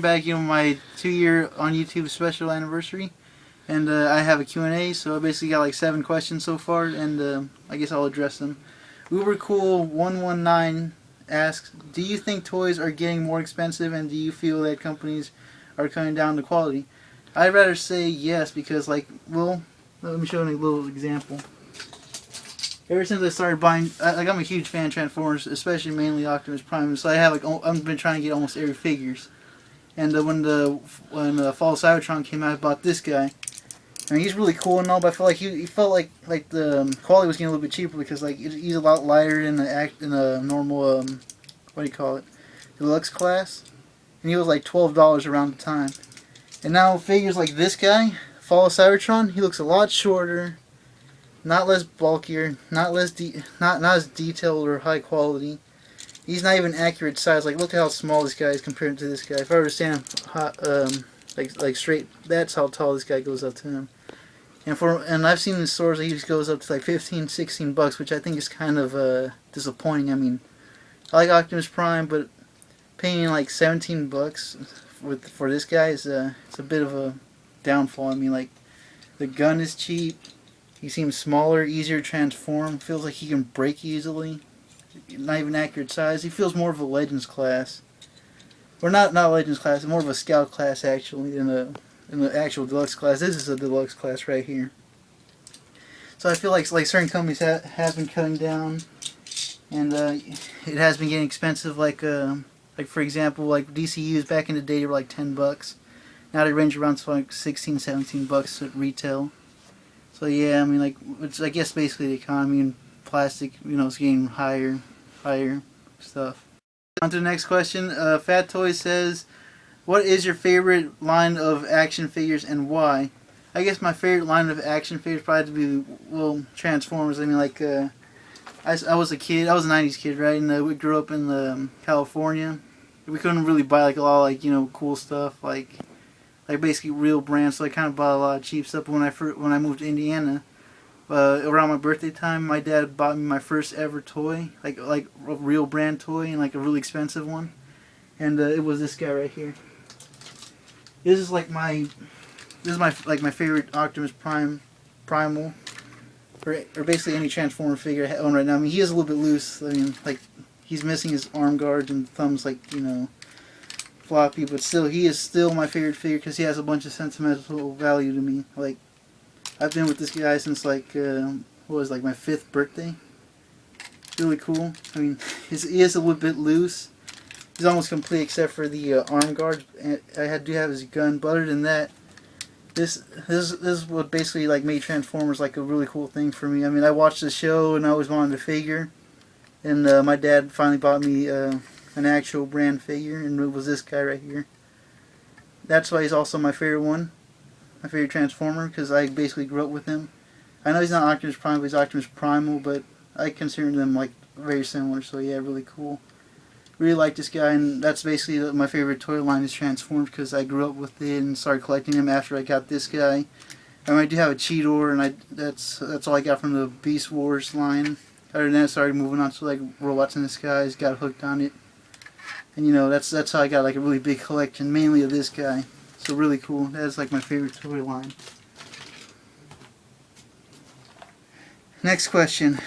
celebrating back, my 2-year on YouTube special anniversary, and I have a Q&A. So I basically got like 7 questions so far, and I guess I'll address them. Ubercool119 asks, do you think toys are getting more expensive, and do you feel that companies are cutting down the quality? I'd rather say yes, because let me show you a little example. Ever since I started buying, I'm a huge fan of Transformers, especially mainly Optimus Prime. So I have I've been trying to get almost every figures. And when Fall of Cybertron came out, I bought this guy. I mean, he's really cool and all, but I felt like he felt like the quality was getting a little bit cheaper, because he's a lot lighter in the normal what do you call it, deluxe class, and he was like $12 around the time. And now figures like this guy, Fall of Cybertron, he looks a lot shorter. Not less bulkier, not as detailed or high quality. He's not even accurate size. Like, look at how small this guy is compared to this guy. If I were to stand like straight, that's how tall this guy goes up to him. And I've seen in stores that he just goes up to like $15-16, which I think is kind of disappointing. I mean, I like Optimus Prime, but paying like $17 for this guy is it's a bit of a downfall. I mean, like, the gun is cheap. He seems smaller, easier to transform. Feels like he can break easily. Not even accurate size. He feels more of a Legends class. Or not Legends class, more of a Scout class actually than the actual Deluxe class. This is a Deluxe class right here. So I feel like certain companies have been cutting down, and it has been getting expensive. Like for example, like DCUs back in the day were like $10. Now they range around to like $16-17 at retail. So yeah, I mean, it's, I guess, basically the economy and plastic, it's getting higher stuff. On to the next question. Fat Toy says, what is your favorite line of action figures and why? I guess my favorite line of action figures probably be, Transformers. I mean, I was a kid, I was a 90s kid, right? And we grew up in California. We couldn't really buy a lot of cool stuff, like basically real brands, so I kind of bought a lot of cheap stuff. But when I moved to Indiana, around my birthday time, my dad bought me my first ever toy, like a real brand toy, and like a really expensive one, and it was this guy right here. This is my favorite Optimus Primal, or basically any Transformer figure I own right now. I mean, he is a little bit loose. I mean, he's missing his arm guards and thumbs, floppy, but still, he is still my favorite figure because he has a bunch of sentimental value to me. Like, I've been with this guy since my 5th birthday. Really cool. I mean, he is a little bit loose. He's almost complete except for the arm guards. I do have his gun, but other than that, this is what basically made Transformers a really cool thing for me. I mean, I watched the show and I always wanted a figure, and my dad finally bought me an actual brand figure, and it was this guy right here. That's why he's also my favorite one, my favorite Transformer, because I basically grew up with him. I know he's not Optimus Prime, but he's Optimus Primal, but I consider them very similar, so yeah, really cool. Really like this guy, and that's basically my favorite toy line is Transformers, because I grew up with it and started collecting them after I got this guy. I do have a Cheetor, and that's all I got from the Beast Wars line. Other than that, I started moving on to Robots in the Skies, got hooked on it. And that's how I got a really big collection, mainly of this guy. So really cool. That's my favorite toy line. Next question.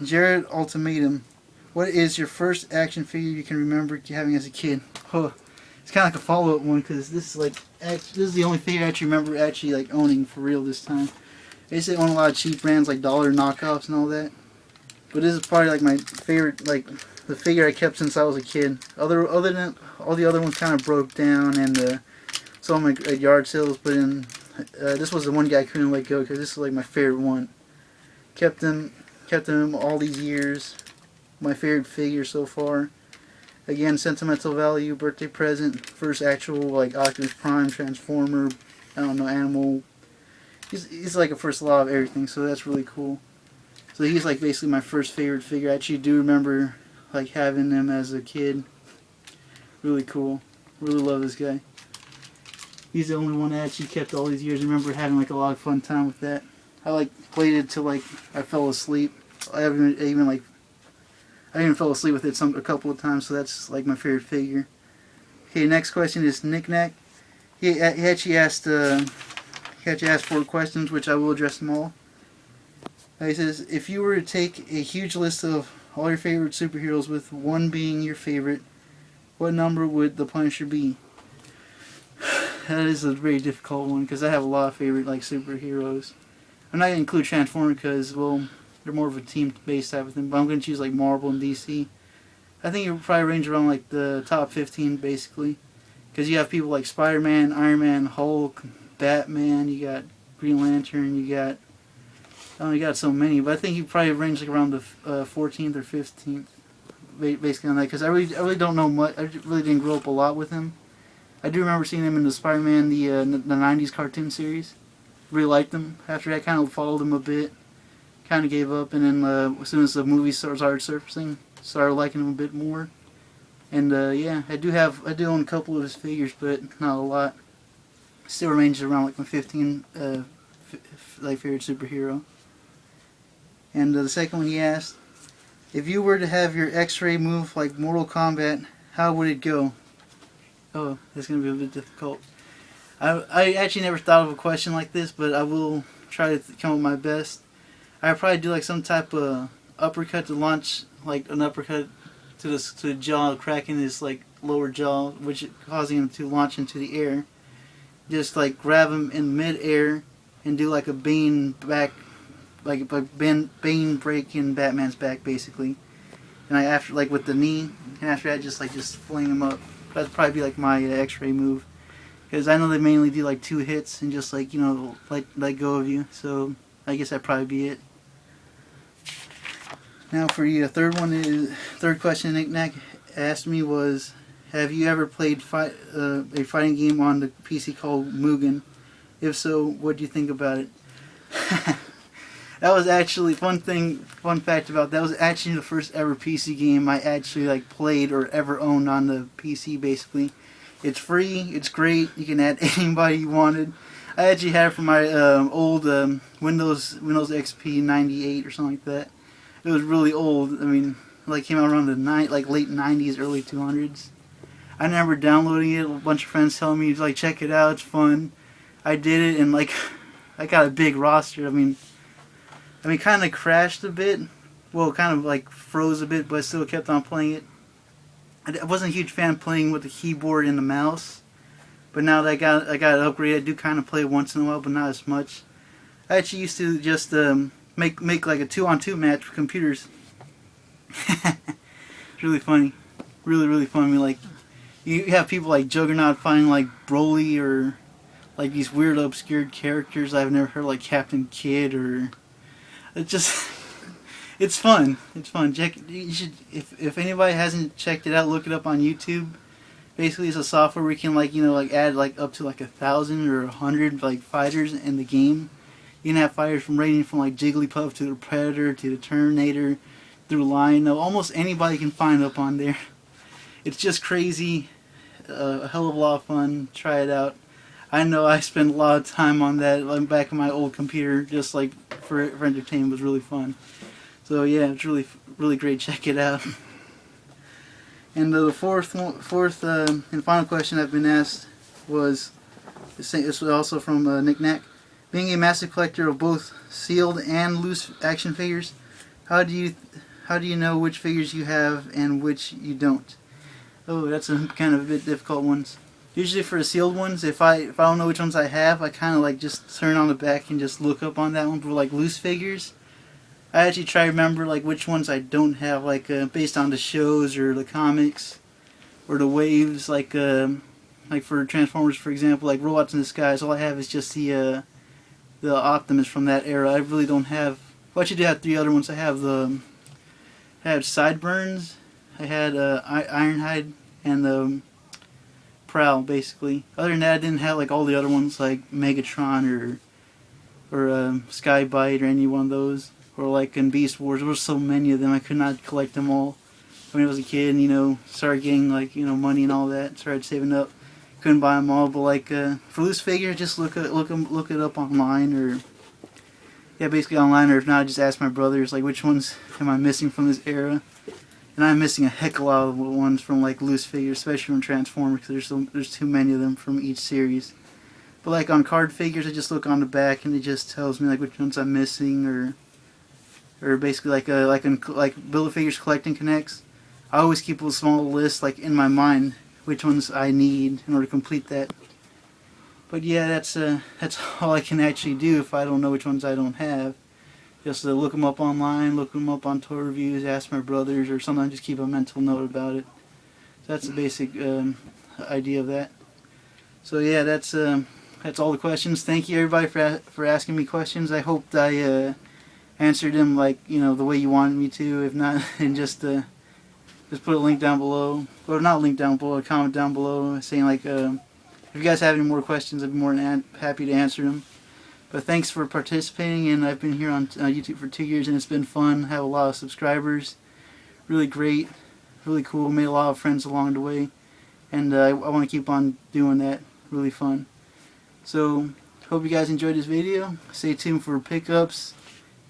Jared Ultimatum. What is your first action figure you can remember having as a kid? Oh, it's kind of like a follow-up one, because this is the only figure I actually remember owning for real this time. I used to own a lot of cheap brands like dollar knockoffs and all that. But this is probably my favorite, the figure I kept since I was a kid. Other than all the other ones kind of broke down and some of them at yard sales, but this was the one guy I couldn't let go because this is my favorite one. Kept him all these years. My favorite figure so far. Again, sentimental value, birthday present, first actual Optimus Prime, Transformer, I don't know, animal. He's a first love of everything, so that's really cool. So he's basically my first favorite figure. I actually do remember having him as a kid. Really cool. Really love this guy. He's the only one that actually kept all these years. I remember having a lot of fun time with that. I played it till I fell asleep. I even fell asleep with it a couple of times, so that's my favorite figure. Okay, next question is Knick-Knack. He actually asked 4 questions, which I will address them all. He says, if you were to take a huge list of all your favorite superheroes with one being your favorite, what number would the Punisher be? That is a very difficult one because I have a lot of favorite like superheroes. I'm not going to include Transformers because, well, they're more of a team-based type of thing, but I'm going to choose like Marvel and DC. I think it would probably range around like the top 15 basically. Because you have people like Spider-Man, Iron Man, Hulk, Batman, you got Green Lantern, you got so many, but I think you probably range like around the 14th or 15th, basically on that. Because I really don't know much. I really didn't grow up a lot with him. I do remember seeing him in the Spider-Man, the '90s cartoon series. Really liked him. After that, kind of followed him a bit. Kind of gave up, and then as soon as the movies started surfacing, started liking him a bit more. And yeah, I do own a couple of his figures, but not a lot. Still remains around like my 15 like favorite superhero. And the second one he asked, if you were to have your X-ray move like Mortal Kombat, how would it go? Oh, that's gonna be a bit difficult. I actually never thought of a question like this, but I will try to come up with my best. I'd probably do like some type of uppercut to launch, like an uppercut to the jaw, cracking his like lower jaw, which causing him to launch into the air. Just like grab him in mid-air and do like a Bane back, like Bane break in Batman's back basically. And I after like with the knee, and after that just fling him up. That'd probably be like my X-ray move, because I know they mainly do like 2 hits and just like let go of you. So I guess that'd probably be it. Now for you, third question Knick-Knack asked me was, have you ever played a fighting game on the PC called Mugen? If so, what do you think about it? That was actually fun fact about that was actually the first ever PC game I actually like played or ever owned on the PC. Basically, it's free, it's great. You can add anybody you wanted. I actually had it from my old Windows XP 98 or something like that. It was really old. I mean, like came out around the late 90s, early 200s. I remember downloading it. A bunch of friends telling me like check it out, it's fun. I did it and like I got a big roster. I mean, kind of crashed a bit. Well, kind of like froze a bit, but I still kept on playing it. I wasn't a huge fan of playing with the keyboard and the mouse, but now that I got it upgraded, I do kind of play once in a while, but not as much. I actually used to just make like a 2-on-2 match with computers. It's really funny, really funny. I mean, like you have people like Juggernaut fighting like Broly or like these weird obscure characters I've never heard, like Captain Kidd or. It's fun. It's fun. You should, if anybody hasn't checked it out, look it up on YouTube. Basically, it's a software where you can like add like up to like 1,000 or 100 like fighters in the game. You can have fighters ranging from like Jigglypuff to the Predator to the Terminator, through Lion. Almost anybody can find up on there. It's just crazy. A hell of a lot of fun. Try it out. I know I spent a lot of time on that back on my old computer, just like for entertainment. It was really fun. So yeah, it's really great. Check it out. And the fourth and final question I've been asked was, this was also from Knick-Knack. Being a massive collector of both sealed and loose action figures, how do you know which figures you have and which you don't? Oh, that's a kind of a bit difficult ones. Usually for the sealed ones, if I don't know which ones I have, I kind of like just turn on the back and just look up on that one. For like loose figures, I actually try to remember like which ones I don't have, like based on the shows or the comics or the waves. Like for Transformers, for example, like Robots in Disguise, all I have is just the Optimus from that era. I really don't have. Well, I actually do have 3 other ones. I had Sideburns, I had Ironhide, and the Prowl, basically. Other than that, I didn't have like all the other ones like Megatron or Skybite or any one of those. Or like in Beast Wars, there were so many of them, I could not collect them all. When I was a kid, started getting like money and all that, started saving up, couldn't buy them all. But like for loose figures, just look it up online, or basically online, or if not, just ask my brothers like which ones am I missing from this era, and I'm missing a heck of a lot of ones from like loose figures, especially from Transformers, because there's too many of them from each series. But like on card figures, I just look on the back and it just tells me like which ones I'm missing, or basically like Build-A-Figures Collecting Connects. I always keep a small list like in my mind which ones I need in order to complete that. But yeah, that's all I can actually do if I don't know which ones I don't have. Just look them up online, look them up on toy reviews, ask my brothers, or sometimes just keep a mental note about it. So that's the basic idea of that. So yeah, that's all the questions. Thank you everybody for asking me questions. I hope I answered them like the way you wanted me to. If not, and just put a link down below, or not a link down below, a comment down below saying like if you guys have any more questions, I'd be more than happy to answer them. But thanks for participating, and I've been here on YouTube for 2 years, and it's been fun. I have a lot of subscribers. Really great. Really cool. Made a lot of friends along the way. And I want to keep on doing that. Really fun. So, hope you guys enjoyed this video. Stay tuned for pickups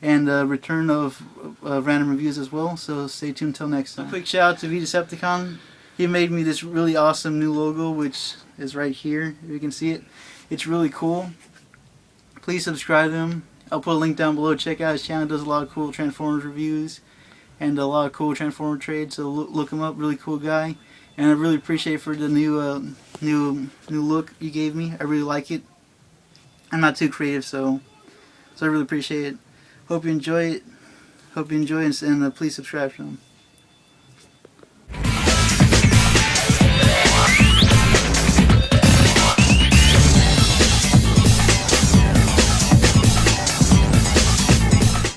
and return of random reviews as well. So, stay tuned until next time. A quick shout out to Vdecepticon. He made me this really awesome new logo, which is right here, if you can see it. It's really cool. Please subscribe to him. I'll put a link down below. Check out his channel. He does a lot of cool Transformers reviews and a lot of cool Transformer trades. So look him up. Really cool guy. And I really appreciate for the new look you gave me. I really like it. I'm not too creative, so I really appreciate it. Hope you enjoy it. Hope you enjoy it, and please subscribe to him.